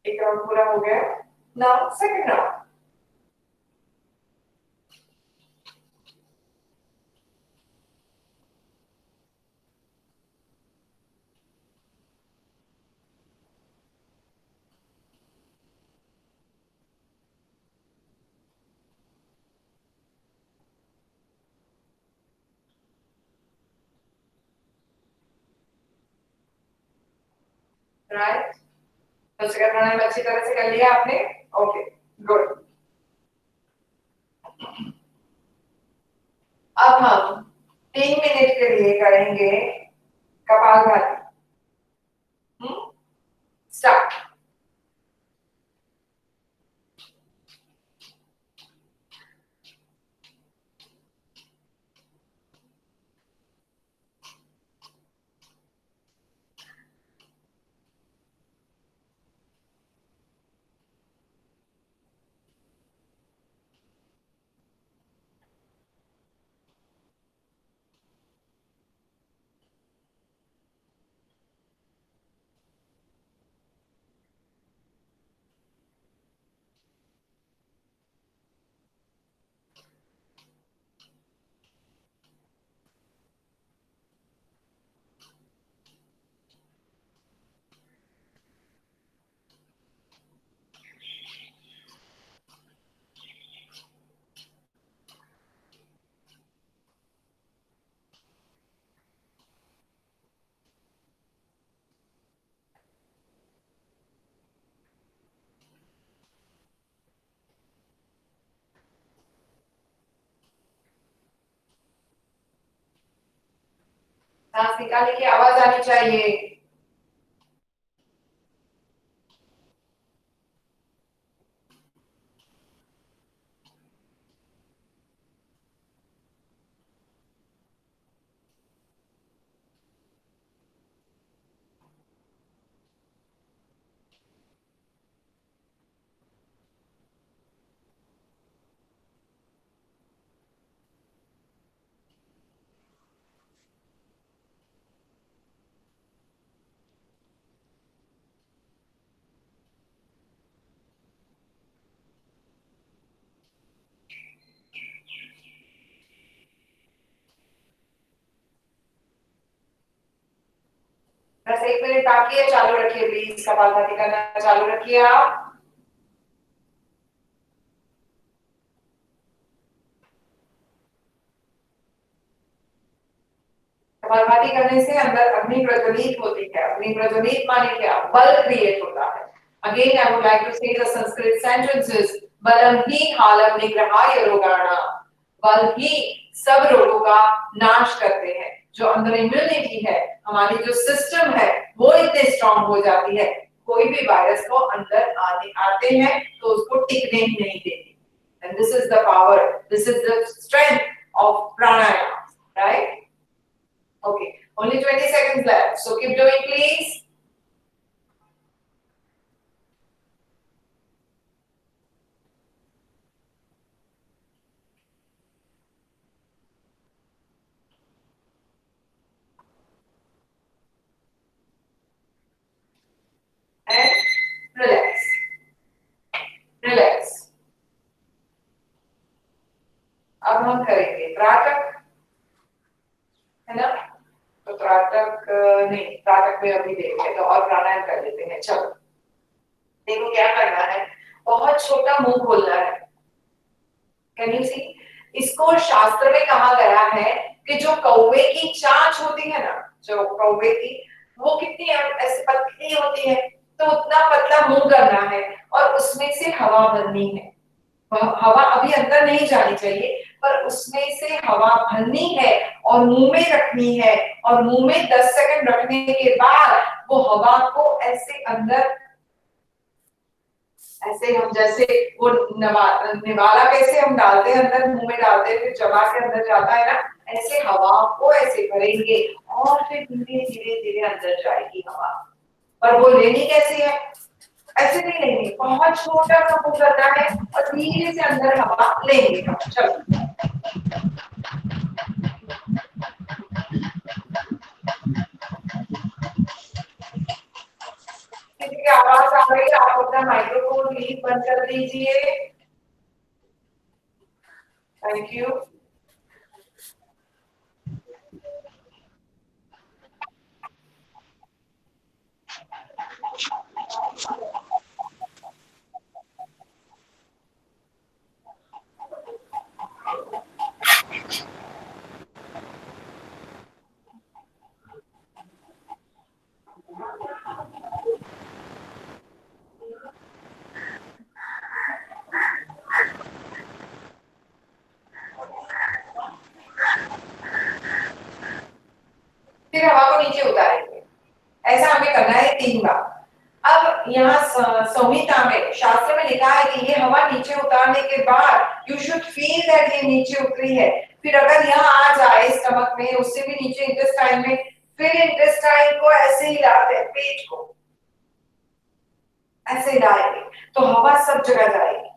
Speaker 1: एक राउंड पूरा हो गया। Now second round. राइट, तो सेकंड प्राणायाम अच्छी तरह से कर लिया आपने। Okay, good. अब हम 3 मिनट के लिए करेंगे कपालभाति। स्टार्ट। सांस निकालने की आवाज आनी चाहिए। बस 1 मिनट बाकी है, चालू रखिए प्लीज, कपालभाति करना चालू रखिए आप। कपालभाति करने से अंदर अग्नि प्रज्वलित होती है। अग्नि प्रज्वलित माने क्या? बल क्रिएट होता है। Again I would like to say the Sanskrit sentences. बलम ही हालम निग्रहाय रोगाणाम। बल ही सब रोगों का नाश करते हैं। जो अंदर इम्यूनिटी है, हमारी जो सिस्टम है, वो इतने स्ट्रांग हो जाती है, कोई भी वायरस को अंदर आते हैं तो उसको टिकने ही नहीं देती। And this is the power, this is the strength of pranayama, right? Okay, only 20 seconds left, so keep doing please. And relax, relax. अब हम करेंगे त्राटक, है ना? तो त्राटक नहीं, त्राटक में अभी देखते हैं, तो और प्राणायाम कर लेते हैं। चलो देखो क्या करना है। बहुत छोटा मुंह खोलना है। कैन यू सी? इसको शास्त्र में कहा गया है कि जो कौवे की चांच होती है ना, जो कौवे की, वो कितनी ऐसे पतली होती है, तो उतना पतला मुंह करना है और उसमें से हवा भरनी है। हवा अभी अंदर नहीं जानी चाहिए, पर उसमें से हवा भरनी है और मुंह में रखनी है, और मुंह में 10 सेकंड रखने के बाद वो हवा को ऐसे अंदर ऐसे हम जैसे वो निवाला कैसे हम डालते हैं अंदर, मुंह में डालते हैं फिर चबा के अंदर जाता है ना, ऐसे हवा को ऐसे भरेंगे और फिर धीरे धीरे धीरे अंदर जाएगी हवा। पर वो लेनी कैसे है, ऐसे नहीं लेंगे, बहुत छोटा सा मुंह करना है और धीरे से अंदर हवा लेंगे हम। चलो किसी की आवाज आ रही है, आप अपना माइक्रोफोन प्लीज बंद कर दीजिए। Thank you. फिर हवा को नीचे उतारेंगे, ऐसा हमें करना है 3 बार। अब यहाँ संहिता में शास्त्र में लिखा है कि ये हवा नीचे उतारने के बाद यू शुड फील दैट ये नीचे उतरी है। फिर अगर यहाँ आ जाए स्टमक में, उससे भी नीचे इंटेस्टाइन में, फिर इंटेस्टाइन को ऐसे ही लाते हैं, पेट को ऐसे हिलाएंगे तो हवा सब जगह जाएगी,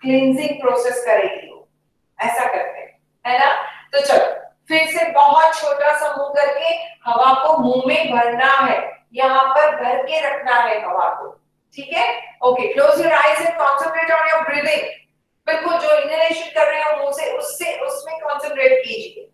Speaker 1: क्लींजिंग प्रोसेस करेगी वो, ऐसा करते हैं, है ना। तो चलो फिर से बहुत छोटा सा मुंह करके हवा को मुंह में भरना है, यहाँ पर भर के रखना है हवा को, ठीक है। Okay, close your eyes and concentrate on your breathing. बिल्कुल जो इनहेलेशन कर रहे हो मुंह से, उससे उसमें कॉन्सेंट्रेट कीजिए।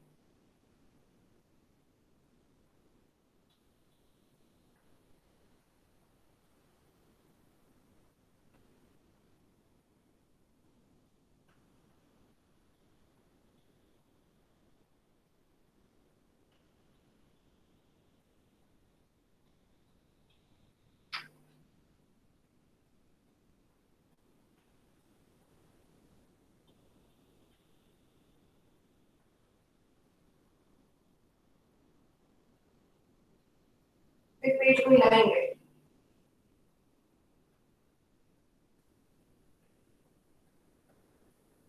Speaker 1: फिर पेट को हिलाएंगे,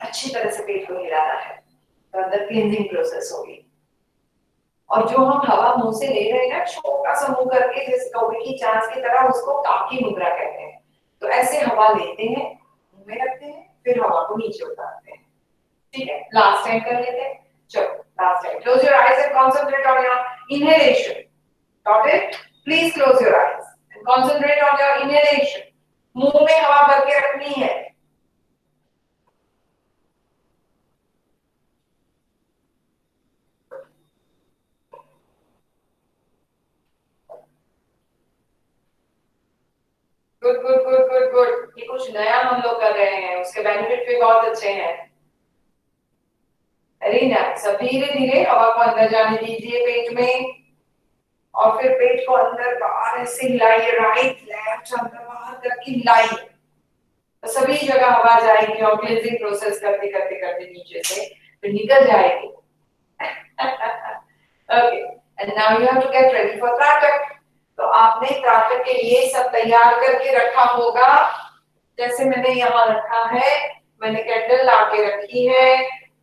Speaker 1: अच्छी तरह से पेट को हिलाना है, तो अंदर क्लींजिंग प्रोसेस होगी। और जो हम हवा मुंह से ले रहे हैं ना, छोटा सा मुंह करके जैसे कौवे की चांच की तरह, उसको काकी मुद्रा कहते हैं। तो ऐसे हवा लेते हैं, मुंह में रखते हैं, फिर हवा को नीचे उतारते हैं, ठीक है। लास्ट टाइम कर लेते हैं, चलो last time. Close your eyes and concentrate on your inhalation. Got it? Please close your eyes and concentrate on your inhalation. मुंह में हवा भर के रखनी है। Good good good good good, ये कुछ नया हम लोग कर रहे हैं, उसके बेनिफिट भी बहुत अच्छे हैं। Very nice. अब धीरे धीरे हवा को अंदर जाने दीजिए पेट में, और फिर पेट को अंदर बाहर ऐसे हिलाइए, राइट लेफ्ट अंदर बाहर करके हिलाइए, तो सभी जगह हवा जाएगी और क्लींजिंग प्रोसेस करते करते करते नीचे से फिर निकल जाएगी। Okay, and now you have to get ready for trataka. तो आपने त्राटक के लिए सब तैयार करके रखा होगा, जैसे मैंने यहाँ रखा है, मैंने कैंडल ला के रखी है,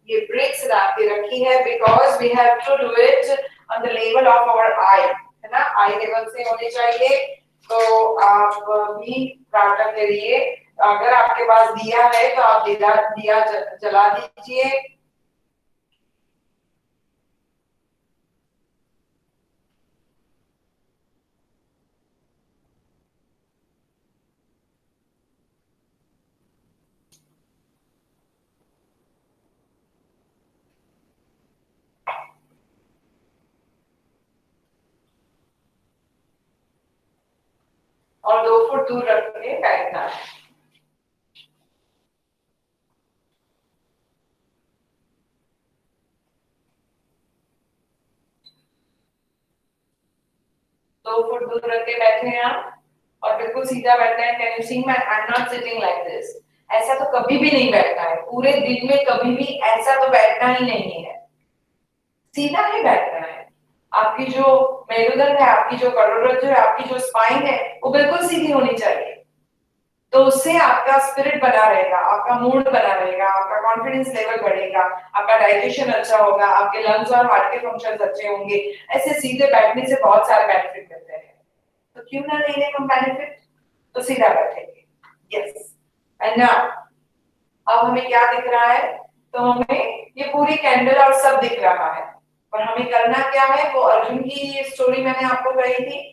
Speaker 1: ये ब्रिक्स ला के रखी है, because we have to do it on the level of our eye, है ना, आई लेवल से होने चाहिए। तो आप भी त्राटक के लिए, अगर आपके पास दिया है तो आप दिया जला दीजिए। और 2 फुट दूर रख के बैठना है। दो फुट दूर रख के बैठे हैं आप, और बिल्कुल सीधा बैठना है। Can you see my, I am not sitting like this. ऐसा तो कभी भी नहीं बैठना है, पूरे दिन में कभी भी ऐसा तो बैठना ही नहीं है, सीधा ही बैठना है। आपकी जो मेरुदंड है, आपकी जो करोड़रज्जु है, आपकी जो स्पाइन है, वो बिल्कुल सीधी होनी चाहिए। तो उससे आपका स्पिरिट बना रहेगा, आपका मूड बना रहेगा, आपका कॉन्फिडेंस लेवल बढ़ेगा, आपका डाइजेशन अच्छा होगा, आपके लंग्स और हार्ट के फंक्शंस अच्छे होंगे। ऐसे सीधे बैठने से बहुत सारे बेनिफिट मिलते हैं, तो क्यों ना ले लें हम बेनिफिट। तो सीधा बैठेंगे। यस एंड नाउ अब हमें क्या दिख रहा है, तो हमें ये पूरी कैंडल और सब दिख रहा है, और हमें करना क्या है, वो अर्जुन की स्टोरी मैंने आपको कही थी।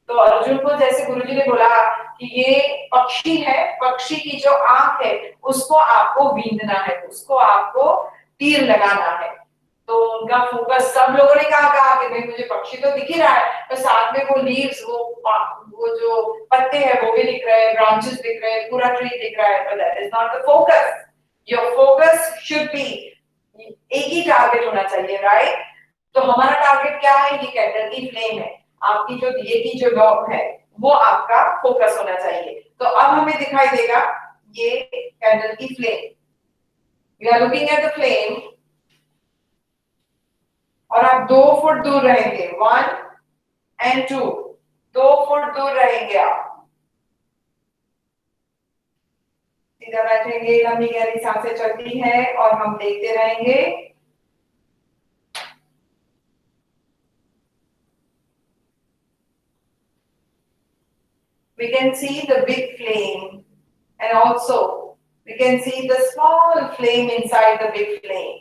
Speaker 1: तो अर्जुन को जैसे गुरुजी ने बोला कि ये पक्षी है, पक्षी की जो आंख है उसको आपको बींधना है, उसको आपको तीर लगाना है। तो उनका फोकस, सब लोगों ने कहा कि भाई मुझे पक्षी तो दिख ही रहा है, तो साथ में वो लीव्स, वो जो पत्ते हैं वो भी दिख रहे हैं, ब्रांचेस दिख रहे हैं, पूरा ट्री दिख रहा है, but that is not the focus. Your focus should be, एक ही टारगेट होना चाहिए, राइट। तो हमारा टारगेट क्या है, ये कैंडल की फ्लेम है, आपकी जो दिए की जो लॉक है वो आपका फोकस होना चाहिए। तो अब हमें दिखाई देगा ये कैंडल की flame, we are looking at the flame, और आप 2 फुट दूर रहेंगे, 1 and 2, 2 फुट दूर रहेंगे आप। सीधा बैठेंगे, लंबी गहरी सांसें चलती है और हम देखते रहेंगे। We can see the big flame and also we can see the small flame inside the big flame.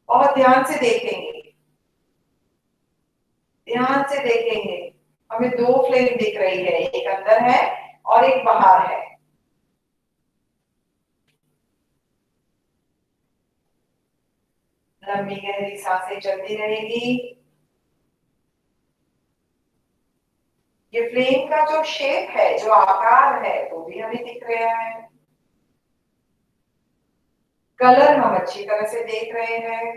Speaker 1: बहुत ध्यान से देखेंगे, ध्यान से देखेंगे। हमें 2 फ्लेम दिख रही है, एक अंदर है और एक बाहर है। लंबी गहरी सांसें चलती रहेगी। ये फ्लेम का जो शेप है, जो आकार है, वो भी हमें दिख रहा है। कलर हम अच्छी तरह से देख रहे हैं,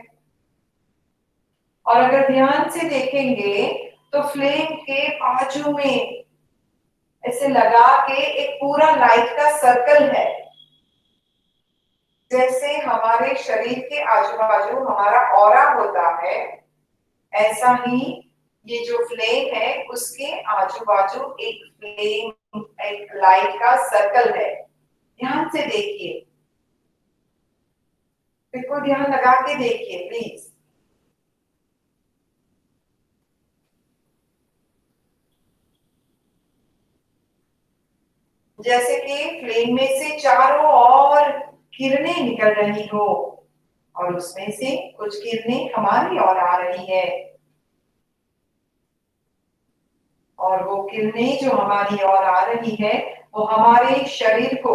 Speaker 1: और अगर ध्यान से देखेंगे तो फ्लेम के बाजू में ऐसे लगा के एक पूरा लाइट का सर्कल है। जैसे हमारे शरीर के आजू बाजू हमारा ऑरा होता है, ऐसा ही ये जो फ्लेम है उसके आजू बाजू एक फ्लेम, एक लाइट का सर्कल है। ध्यान से देखिए, बिल्कुल ध्यान लगा के देखिए प्लीज। जैसे कि फ्लेम में से चारों ओर किरणें निकल रही हो, और उसमें से कुछ किरणें हमारी ओर आ रही है, और वो किरणें जो हमारी ओर आ रही है वो हमारे शरीर को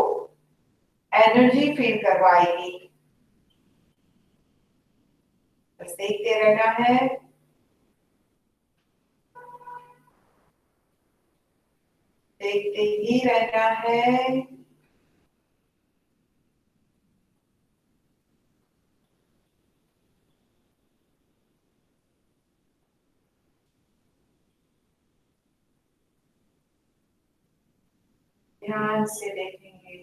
Speaker 1: एनर्जी फील करवाएगी। बस देखते रहना है, देखते ही रहना है। ध्यान से देखेंगे।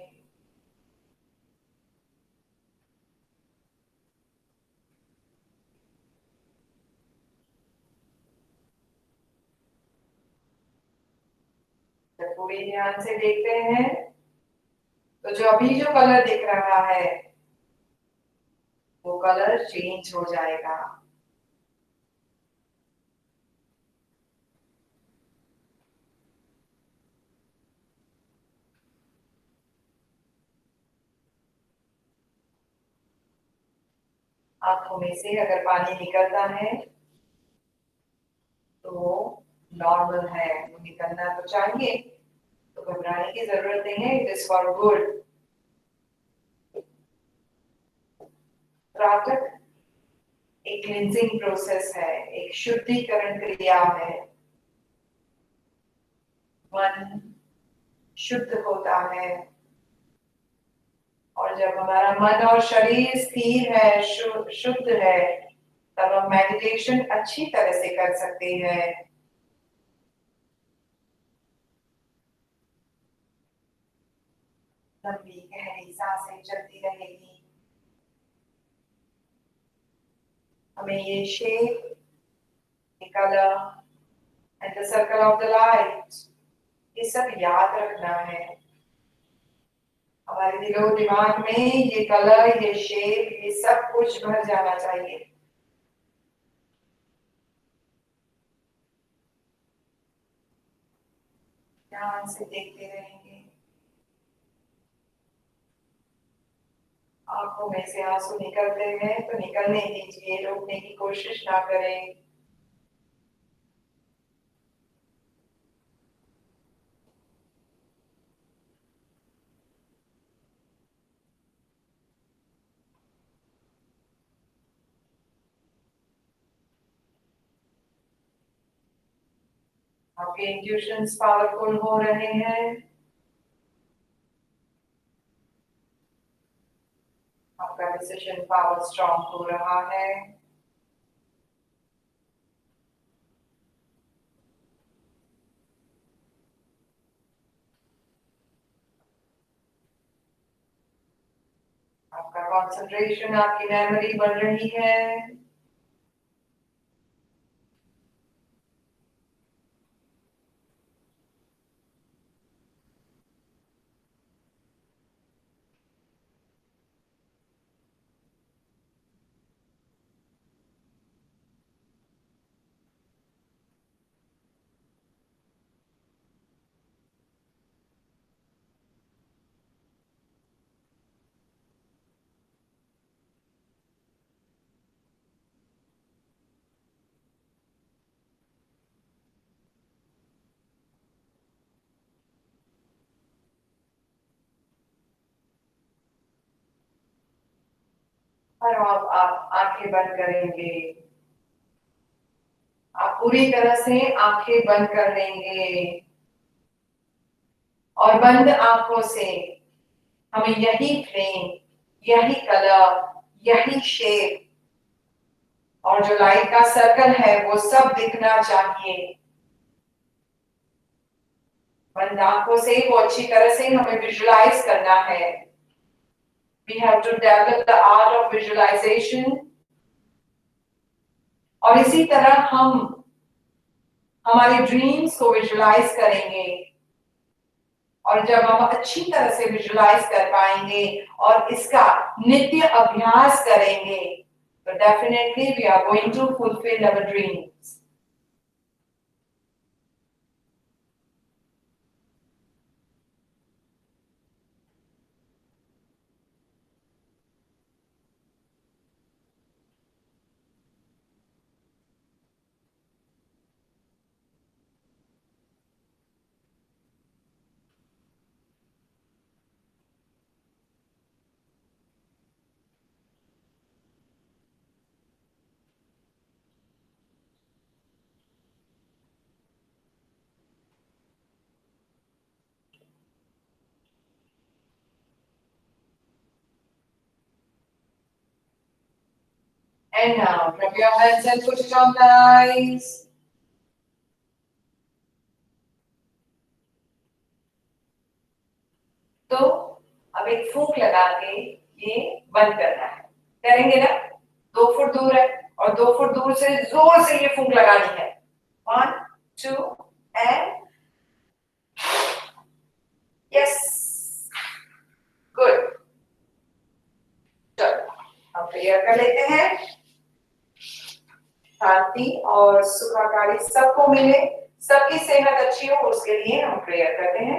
Speaker 1: जब पूरी ध्यान से देखते हैं तो जो अभी जो कलर दिख रहा है वो कलर चेंज हो जाएगा। आंखों में से अगर पानी निकलता है तो नॉर्मल है, वो निकलना तो चाहिए, तो घबराने की जरूरत नहीं है, इट इज फॉर गुड। त्राटक एक क्लींजिंग प्रोसेस है, एक शुद्धिकरण क्रिया है। मन शुद्ध होता है, और जब हमारा मन और शरीर स्थिर है, शुद्ध है, तब हम मेडिटेशन अच्छी तरह से कर सकते हैं। लंबी गहरी सांसें चलती रहेगी। हमें ये शेप, ये colour and the circle of the light, ये सब याद रखना है। हमारे दिलो दिमाग में ये कलर, ये शेप, ये सब कुछ भर जाना चाहिए। ध्यान से देखते रहेंगे। आंखों में से आंसू निकलते हैं तो निकलने दीजिए, रोकने की कोशिश ना करें। आपके इंट्यूशंस पावरफुल हो रहे हैं। आपका डिसीजन पावर स्ट्रॉन्ग हो रहा है। आपका कंसंट्रेशन, आपकी मेमोरी बढ़ रही है। और आप आंखें बंद करेंगे। आप पूरी तरह से आंखें बंद कर लेंगे और बंद आंखों से हमें यही फ्रेम, यही कलर, यही शेप और जो लाइट का सर्कल है वो सब दिखना चाहिए। बंद आंखों से वो अच्छी तरह से हमें विजुलाइज करना है। We have to develop the art of visualization। और इसी तरह हम हमारे ड्रीम्स को विजुलाइज करेंगे और जब हम अच्छी तरह से विजुलाइज कर पाएंगे और इसका नित्य अभ्यास करेंगे तो definitely we are going to fulfil our dreams. And now, rub your hands and put it on the eyes. तो अब एक फूंक लगा के ये बंद करना है। करेंगे ना? 2 फुट दूर है और 2 फुट दूर से जोर से ये फूंक लगानी है। 1, 2 and yes, good। चलो हम क्लियर कर लेते हैं। शांति और सुखाकारी सबको मिले, सबकी सेहत अच्छी हो, उसके लिए हम प्रेयर करते हैं।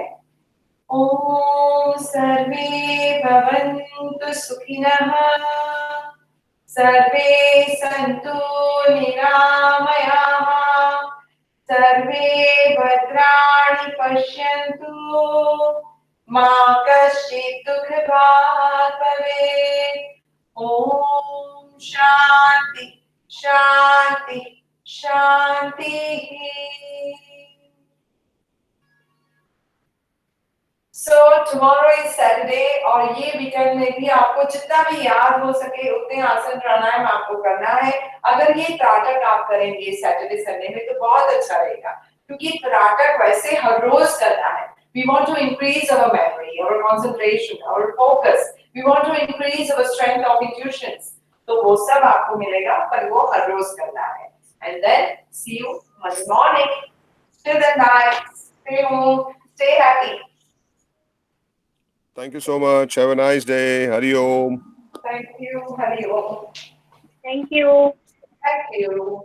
Speaker 1: ओम सर्वे भवन्तु सुखिनः, सर्वे सन्तु निरामयाः, सर्वे भद्राणि पश्यन्तु, मा कश्चित् दुःखभाग् भवेत्। ओम शांति शांति शांति। So tomorrow is Saturday और ये वीकेंड में भी आपको जितना भी याद हो सके उतने आसन प्राणायाम आपको करना है। अगर ये त्राटक आप करेंगे सैटरडे संडे में तो बहुत अच्छा रहेगा, क्योंकि त्राटक वैसे हर रोज करना है। We want to increase our memory, our concentration, our focus. We want to increase our strength of intuitions. तो वो सब आपको मिलेगा, पर वो हर रोज करना है। And then see you Monday morning. Till then, bye. Stay home. Stay happy.
Speaker 2: Thank you so much. Have a nice day. Hari Om.
Speaker 1: Thank you, Hari Om.
Speaker 3: Thank you.
Speaker 1: Thank you.